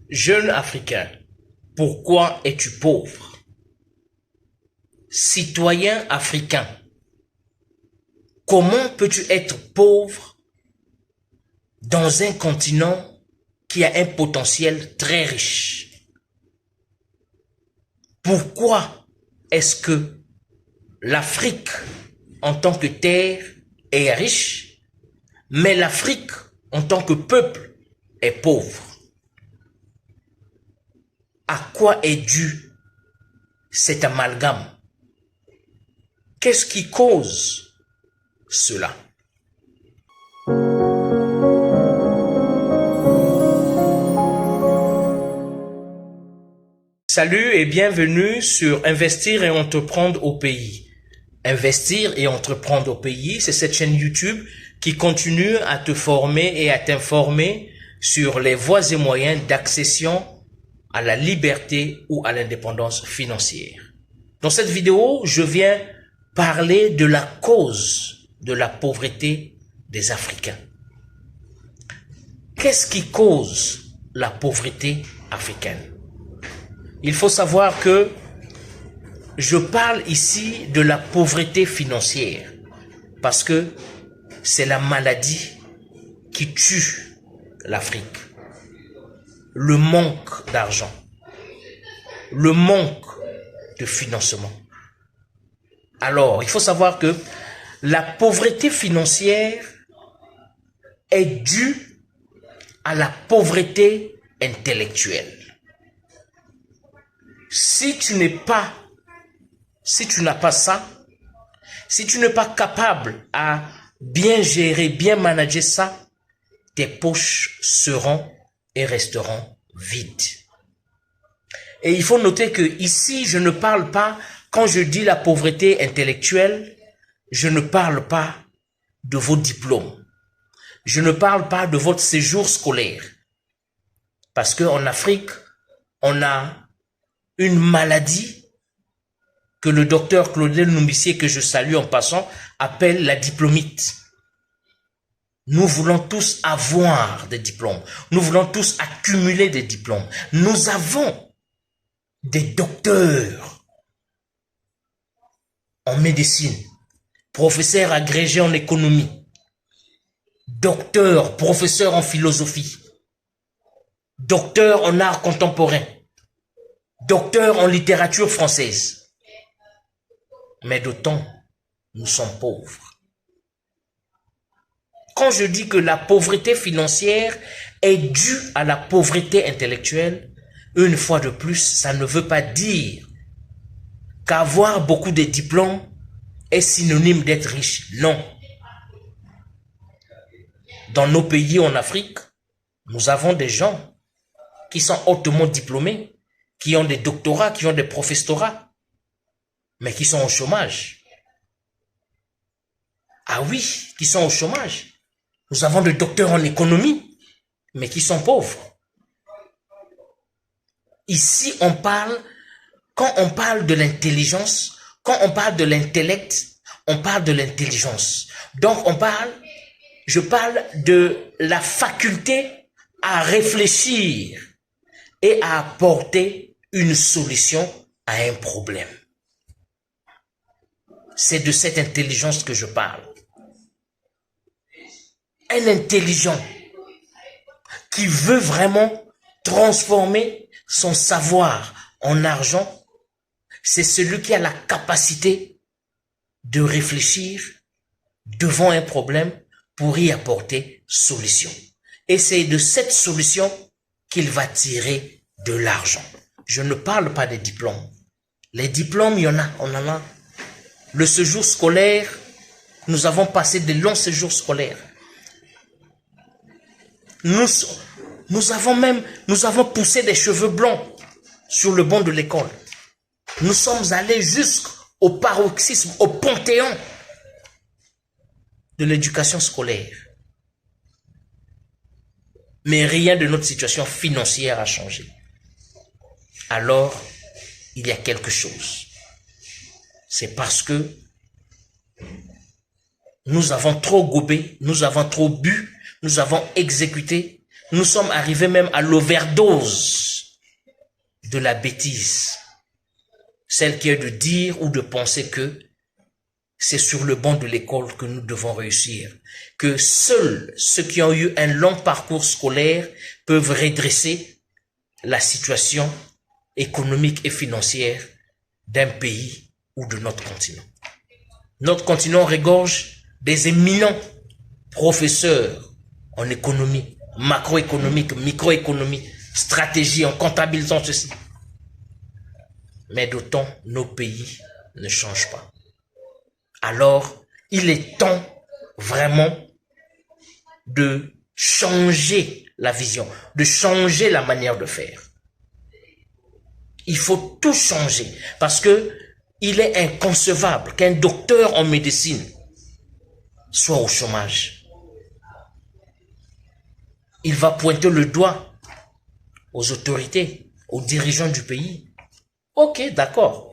Jeune Africain, pourquoi es-tu pauvre? Citoyen africain, comment peux-tu être pauvre dans un continent qui a un potentiel très riche? Pourquoi est-ce que l'Afrique en tant que terre est riche, mais l'Afrique en tant que peuple est pauvre? À quoi est dû cet amalgame? Qu'est-ce qui cause cela? Salut et bienvenue sur Investir et entreprendre au pays. Investir et entreprendre au pays, c'est cette chaîne YouTube qui continue à te former et à t'informer sur les voies et moyens d'accession à la liberté ou à l'indépendance financière. Dans cette vidéo, je viens parler de la cause de la pauvreté des Africains. Qu'est-ce qui cause la pauvreté africaine? Il faut savoir que je parle ici de la pauvreté financière parce que c'est la maladie qui tue l'Afrique. Le manque d'argent, le manque de financement. Alors, il faut savoir que la pauvreté financière est due à la pauvreté intellectuelle. Si tu n'as pas ça, si tu n'es pas capable à bien gérer, bien manager ça, tes poches seront et resteront vides. Et il faut noter que ici, je ne parle pas, quand je dis la pauvreté intellectuelle, je ne parle pas de vos diplômes. Je ne parle pas de votre séjour scolaire. Parce qu'en Afrique, on a une maladie que le docteur Claudel Numbissier, que je salue en passant, appelle la diplomite. Nous voulons tous avoir des diplômes. Nous voulons tous accumuler des diplômes. Nous avons des docteurs en médecine, professeurs agrégés en économie, docteurs, professeurs en philosophie, docteurs en art contemporain, docteurs en littérature française. Mais d'autant, nous sommes pauvres. Quand je dis que la pauvreté financière est due à la pauvreté intellectuelle, une fois de plus, ça ne veut pas dire qu'avoir beaucoup de diplômes est synonyme d'être riche. Non. Dans nos pays en Afrique, nous avons des gens qui sont hautement diplômés, qui ont des doctorats, qui ont des professorats, mais qui sont au chômage. Ah oui, qui sont au chômage. Nous avons des docteurs en économie, mais qui sont pauvres. Ici, quand on parle de l'intelligence, quand on parle de l'intellect, on parle de l'intelligence. Donc, je parle de la faculté à réfléchir et à apporter une solution à un problème. C'est de cette intelligence que je parle. Un intelligent qui veut vraiment transformer son savoir en argent, c'est celui qui a la capacité de réfléchir devant un problème pour y apporter solution. Et c'est de cette solution qu'il va tirer de l'argent. Je ne parle pas des diplômes. Les diplômes, il y en a, on en a. Le séjour scolaire, nous avons passé de longs séjours scolaires. Nous avons poussé des cheveux blancs sur le banc de l'école. Nous sommes allés jusqu'au paroxysme, au panthéon de l'éducation scolaire. Mais rien de notre situation financière a changé. Alors, il y a quelque chose. C'est parce que nous avons trop gobé, nous avons trop bu, nous avons exécuté, Nous sommes arrivés même à l'overdose de la bêtise. Celle qui est de dire ou de penser que c'est sur le banc de l'école que nous devons réussir. Que seuls ceux qui ont eu un long parcours scolaire peuvent redresser la situation économique et financière d'un pays ou de notre continent. Notre continent regorge des éminents professeurs en économie, macroéconomique, microéconomie, stratégie, en comptabilisant ceci. Mais d'autant nos pays ne changent pas. Alors, il est temps vraiment de changer la vision, de changer la manière de faire. Il faut tout changer parce que il est inconcevable qu'un docteur en médecine soit au chômage. Il va pointer le doigt aux autorités, aux dirigeants du pays. Ok, d'accord.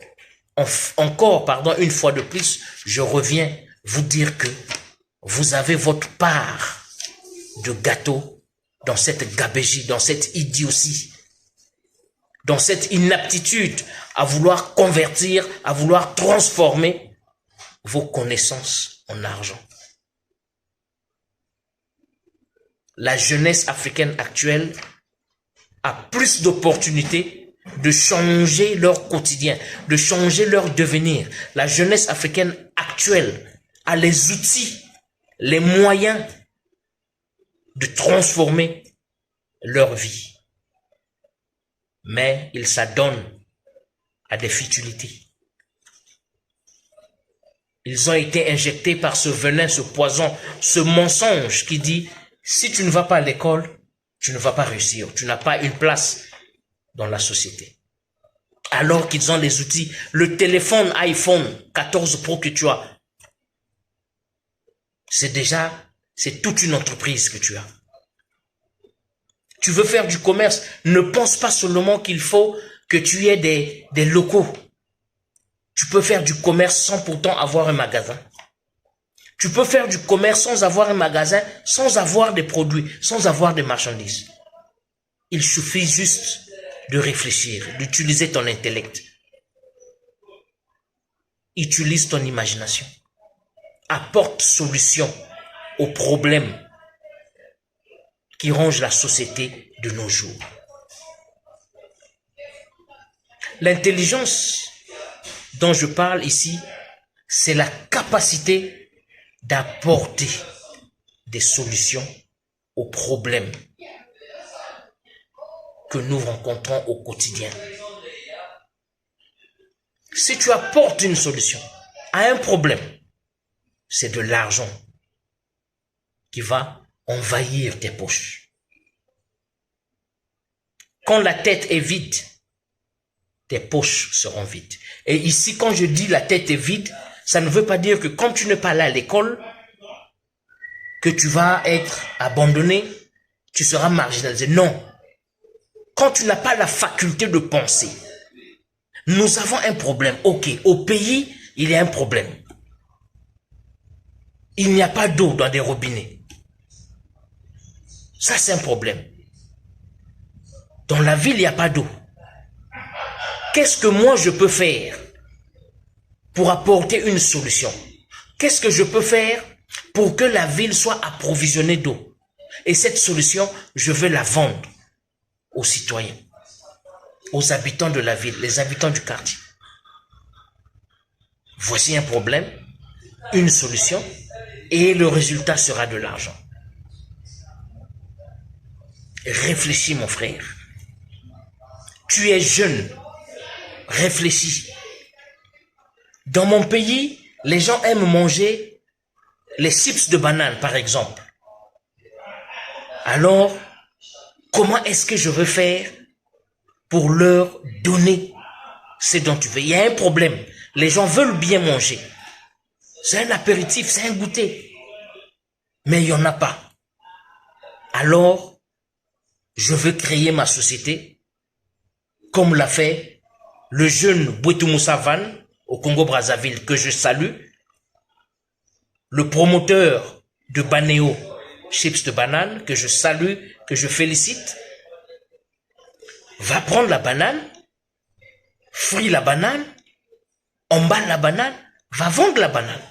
Encore, pardon, une fois de plus, je reviens vous dire que vous avez votre part de gâteau dans cette gabégie, dans cette idiotie, dans cette inaptitude à vouloir convertir, à vouloir transformer vos connaissances en argent. La jeunesse africaine actuelle a plus d'opportunités de changer leur quotidien, de changer leur devenir. La jeunesse africaine actuelle a les outils, les moyens de transformer leur vie. Mais ils s'adonnent à des futilités. Ils ont été injectés par ce venin, ce poison, ce mensonge qui dit « si tu ne vas pas à l'école, tu ne vas pas réussir, tu n'as pas une place dans la société. » Alors qu'ils ont les outils, le téléphone iPhone 14 Pro que tu as, c'est toute une entreprise que tu as. Tu veux faire du commerce, ne pense pas seulement qu'il faut que tu aies des locaux. Tu peux faire du commerce sans pourtant avoir un magasin. Tu peux faire du commerce sans avoir un magasin, sans avoir des produits, sans avoir des marchandises. Il suffit juste de réfléchir, d'utiliser ton intellect. Utilise ton imagination. Apporte solution aux problèmes qui rongent la société de nos jours. L'intelligence dont je parle ici, c'est la capacité d'apporter des solutions aux problèmes que nous rencontrons au quotidien. Si tu apportes une solution à un problème, c'est de l'argent qui va envahir tes poches. Quand la tête est vide, tes poches seront vides. Et ici, quand je dis la tête est vide, ça ne veut pas dire que quand tu n'es pas là à l'école, que tu vas être abandonné, tu seras marginalisé. Non. Quand tu n'as pas la faculté de penser, nous avons un problème. Ok, au pays, il y a un problème. Il n'y a pas d'eau dans des robinets. Ça, c'est un problème. Dans la ville, il n'y a pas d'eau. Qu'est-ce que moi, je peux faire pour apporter une solution? Qu'est-ce que je peux faire pour que la ville soit approvisionnée d'eau? Et cette solution, je vais la vendre aux citoyens, aux habitants de la ville, les habitants du quartier. Voici un problème, une solution, et le résultat sera de l'argent. Réfléchis, mon frère. Tu es jeune. Réfléchis. Dans mon pays, les gens aiment manger les chips de banane, par exemple. Alors, comment est-ce que je veux faire pour leur donner ce dont tu veux? Il y a un problème. Les gens veulent bien manger. C'est un apéritif, c'est un goûter. Mais il n'y en a pas. Alors, je veux créer ma société comme l'a fait le jeune Bouetou Moussa Van au Congo-Brazzaville, que je salue, le promoteur de Banéo Chips de banane, que je salue, que je félicite, va prendre la banane, frire la banane, emballe la banane, va vendre la banane.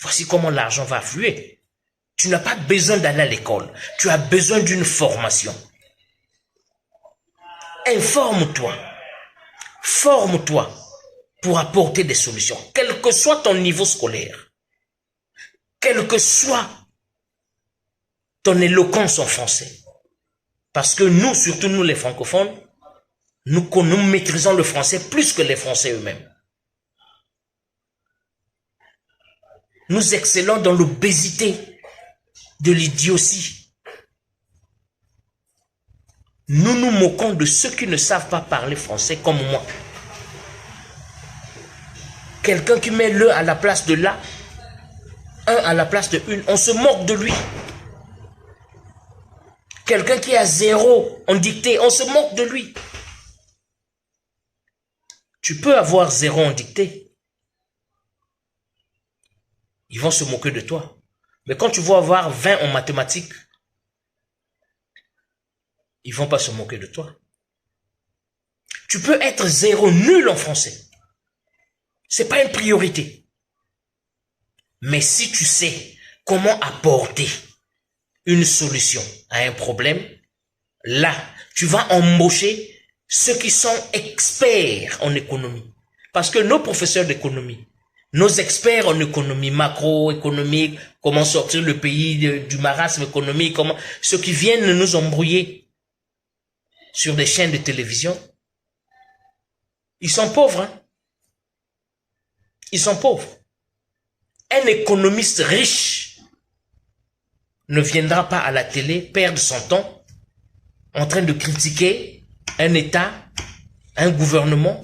Voici comment l'argent va affluer. Tu n'as pas besoin d'aller à l'école. Tu as besoin d'une formation. Informe-toi. Forme-toi pour apporter des solutions. Quel que soit ton niveau scolaire, quelle que soit ton éloquence en français. Parce que nous, surtout nous les francophones, nous maîtrisons le français plus que les Français eux-mêmes. Nous excellons dans l'obésité de l'idiotie. Nous nous moquons de ceux qui ne savent pas parler français comme moi. Quelqu'un qui met le à la place de la, un à la place de une, on se moque de lui. Quelqu'un qui a 0 en dictée, on se moque de lui. Tu peux avoir 0 en dictée. Ils vont se moquer de toi. Mais quand tu vas avoir 20 en mathématiques, ils ne vont pas se moquer de toi. Tu peux être 0 nul en français. Ce n'est pas une priorité. Mais si tu sais comment apporter une solution à un problème, là, tu vas embaucher ceux qui sont experts en économie. Parce que nos professeurs d'économie, nos experts en économie macroéconomique, comment sortir le pays du marasme économique, ceux qui viennent nous embrouiller sur des chaînes de télévision, ils sont pauvres. Hein? Ils sont pauvres. Un économiste riche ne viendra pas à la télé perdre son temps en train de critiquer un État, un gouvernement.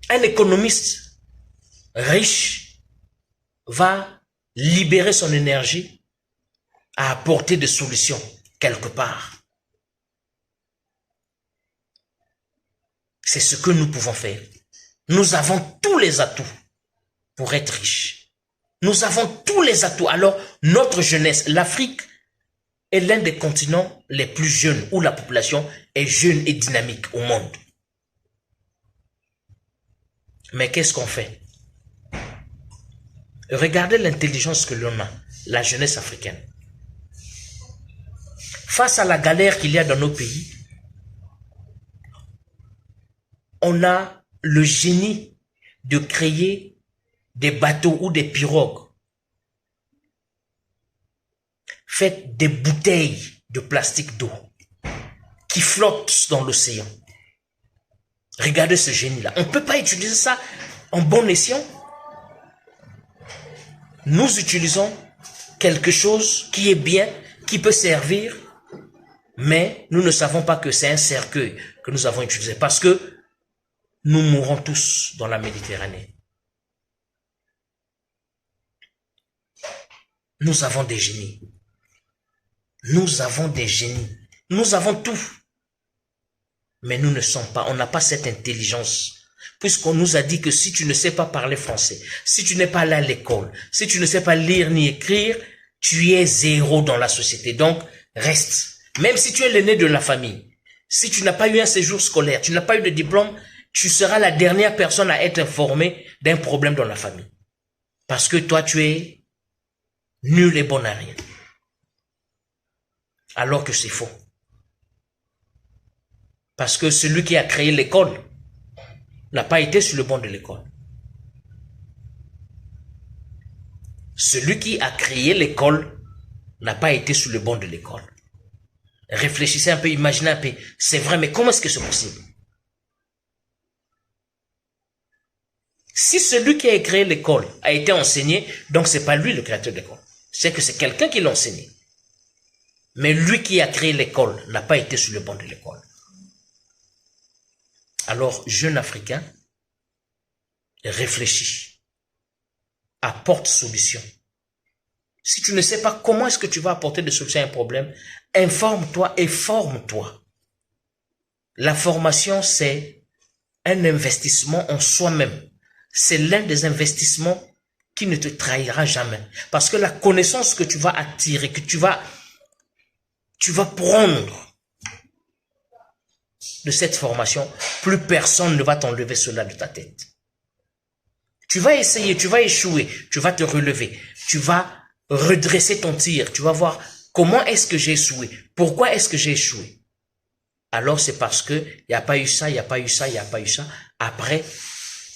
Un économiste riche va libérer son énergie à apporter des solutions quelque part. C'est ce que nous pouvons faire. Nous avons tous les atouts pour être riches. Nous avons tous les atouts. Alors, notre jeunesse, l'Afrique est l'un des continents les plus jeunes où la population est jeune et dynamique au monde. Mais qu'est-ce qu'on fait? Regardez l'intelligence que l'on a, la jeunesse africaine. Face à la galère qu'il y a dans nos pays, on a le génie de créer des bateaux ou des pirogues. Faites des bouteilles de plastique d'eau qui flottent dans l'océan. Regardez ce génie-là. On ne peut pas utiliser ça en bon escient. Nous utilisons quelque chose qui est bien, qui peut servir, mais nous ne savons pas que c'est un cercueil que nous avons utilisé parce que nous mourrons tous dans la Méditerranée. Nous avons des génies. Nous avons des génies. Nous avons tout. Mais nous ne sommes pas, on n'a pas cette intelligence. Puisqu'on nous a dit que si tu ne sais pas parler français, si tu n'es pas allé à l'école, si tu ne sais pas lire ni écrire, tu es 0 dans la société. Donc, reste. Même si tu es l'aîné de la famille, si tu n'as pas eu un séjour scolaire, tu n'as pas eu de diplôme, tu seras la dernière personne à être informée d'un problème dans la famille. Parce que toi, tu es nul et bon à rien. Alors que c'est faux. Parce que celui qui a créé l'école n'a pas été sur le banc de l'école. Celui qui a créé l'école n'a pas été sur le banc de l'école. Réfléchissez un peu, imaginez un peu. C'est vrai, mais comment est-ce que c'est possible? Si celui qui a créé l'école a été enseigné, donc c'est pas lui le créateur de l'école. C'est que c'est quelqu'un qui l'a enseigné. Mais lui qui a créé l'école n'a pas été sur le banc de l'école. Alors, jeune Africain, réfléchis. Apporte solution. Si tu ne sais pas comment est-ce que tu vas apporter des solutions à un problème, informe-toi et forme-toi. La formation, c'est un investissement en soi-même. C'est l'un des investissements qui ne te trahira jamais. Parce que la connaissance que tu vas attirer, que tu vas prendre de cette formation, plus personne ne va t'enlever cela de ta tête. Tu vas essayer, tu vas échouer, tu vas te relever, tu vas redresser ton tir, tu vas voir comment est-ce que j'ai échoué, pourquoi est-ce que j'ai échoué. Alors c'est parce que il n'y a pas eu ça, il n'y a pas eu ça, il n'y a pas eu ça. Après,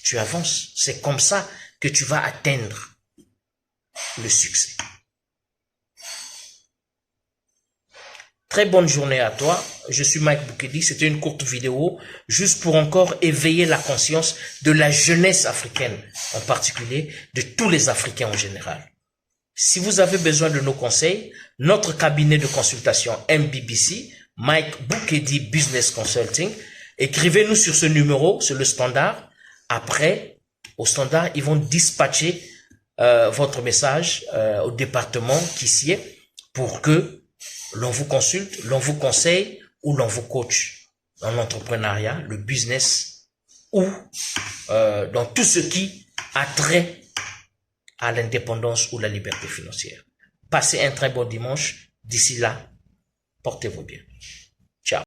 tu avances. C'est comme ça que tu vas atteindre le succès. Très bonne journée à toi. Je suis Mike Boukedi. C'était une courte vidéo juste pour encore éveiller la conscience de la jeunesse africaine en particulier, de tous les Africains en général. Si vous avez besoin de nos conseils, notre cabinet de consultation MBBC, Mike Boukedi Business Consulting, écrivez-nous sur ce numéro, sur le standard. Après, au standard, ils vont dispatcher votre message au département qui s'y est pour que l'on vous consulte, l'on vous conseille ou l'on vous coach dans l'entrepreneuriat, le business ou dans tout ce qui a trait à l'indépendance ou la liberté financière. Passez un très bon dimanche. D'ici là, portez-vous bien.